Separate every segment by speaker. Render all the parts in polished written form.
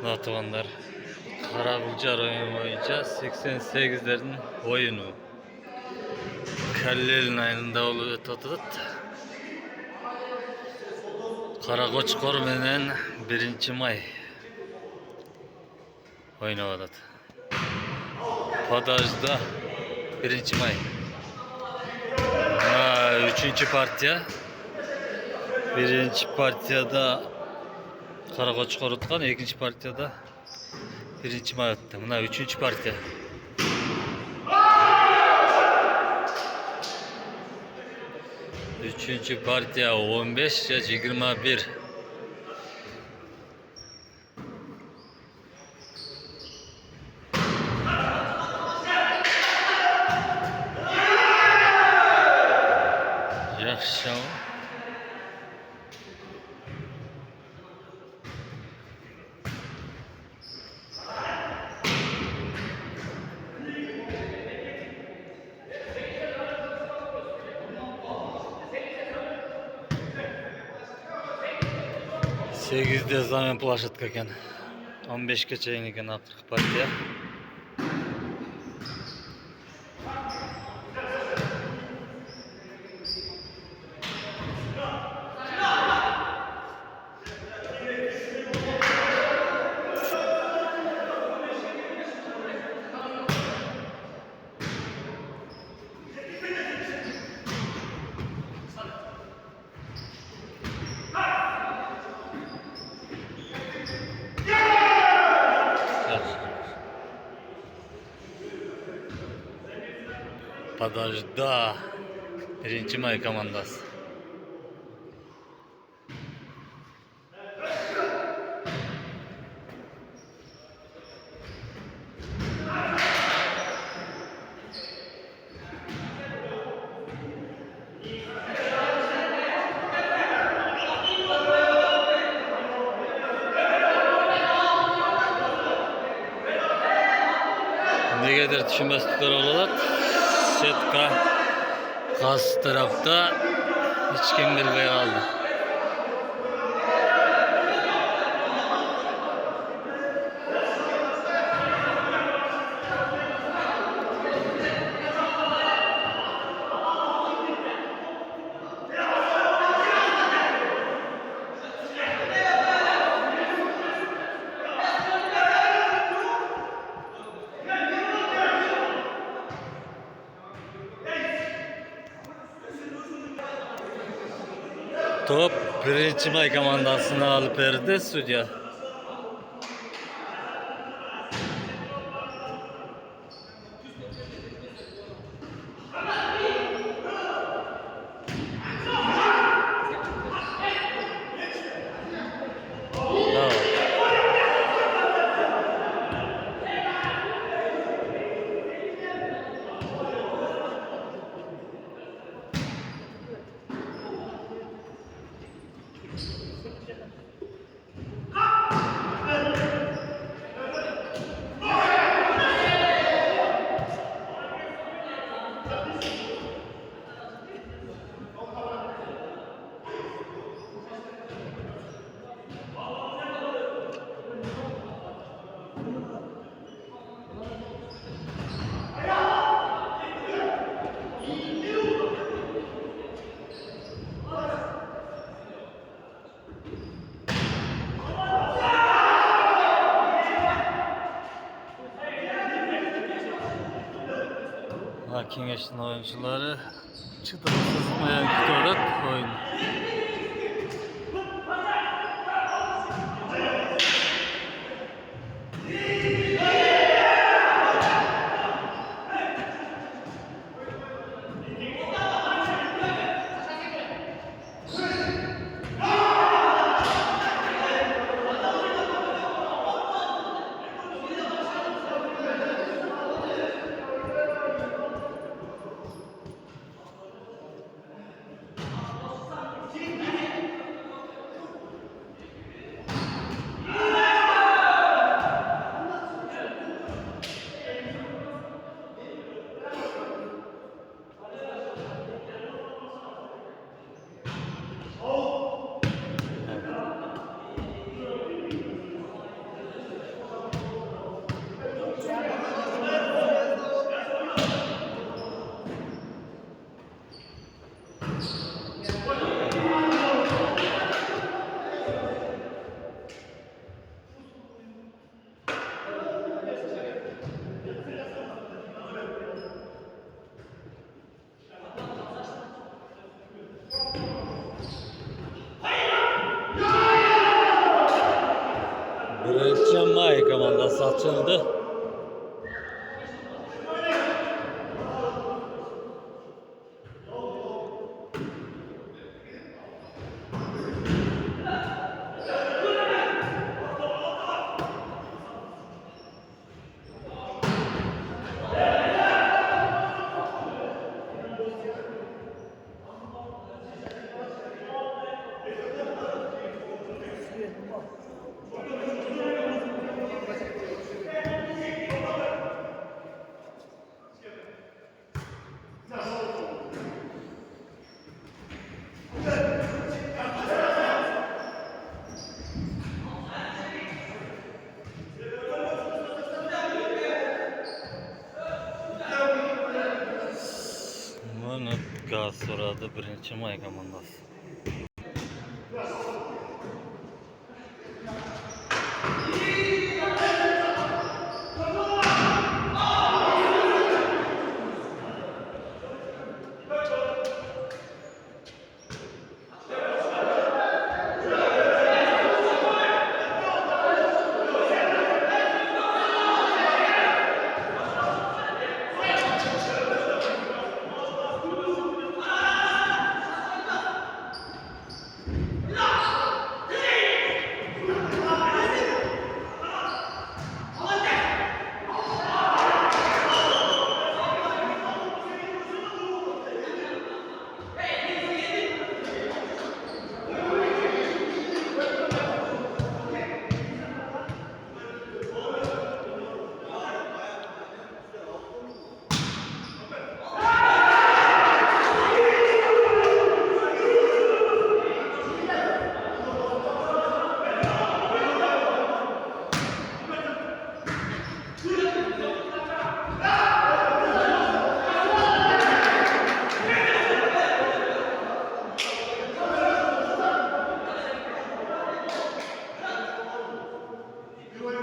Speaker 1: Natuvanlar Karagülcar oyunu boyunca 88'lerin oyunu. Kellelin ayında oluyor tutup. Karakoçkor menen 1. may oynadı. Padajda 1. may. 3. partiya. 1. partiyada Karakoçkor utkan, 2. partiyada 1. may attı. Buna 3. partiya. Üçüncü partiya 15 ya 21. Yaşam. Segizde zaman plaşıtkaken 15 geçeyin iken Afrika partiya. Padajda 1. may komandası. Negadir düşünmezlikler olarak setka kas tarafta hiç kim bilmeye aldı. Top 1. may komandasını alıp verdi Sudya. Kengeş'in oyuncuları çıtırısız mayan gidiyorlar oyun. açıldı. Bunu gaz soradı birinci may komandası.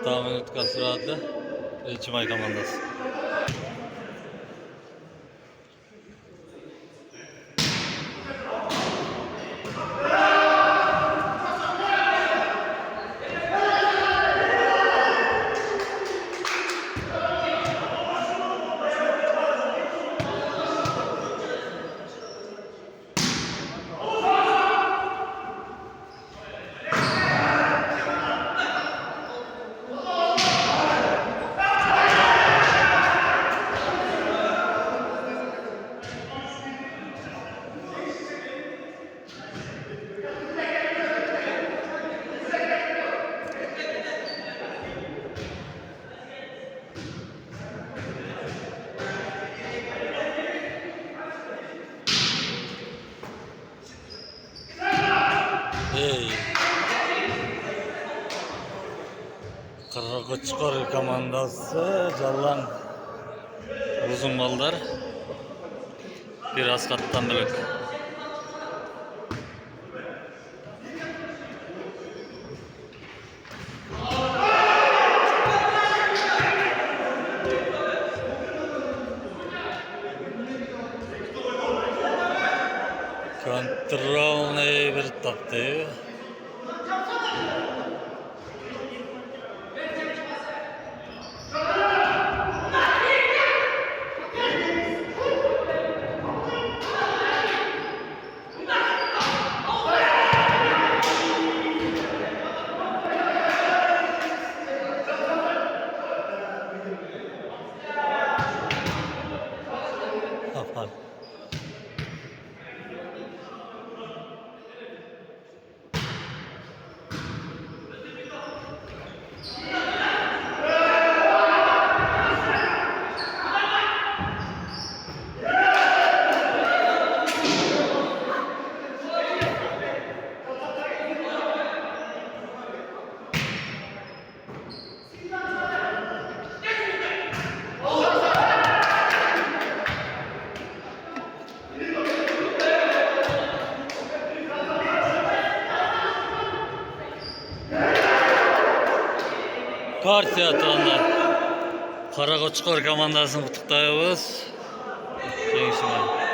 Speaker 1: Tahmin gaz soradı birinci may komandası. Hey. Karakoçkor komandası Callan uzun ballar biraz kattan bölük. Kontrol ne bir taptı. Aferin. Partiya atanlar. Karakoçkor komandasını kutlayıyoruz. Gençler.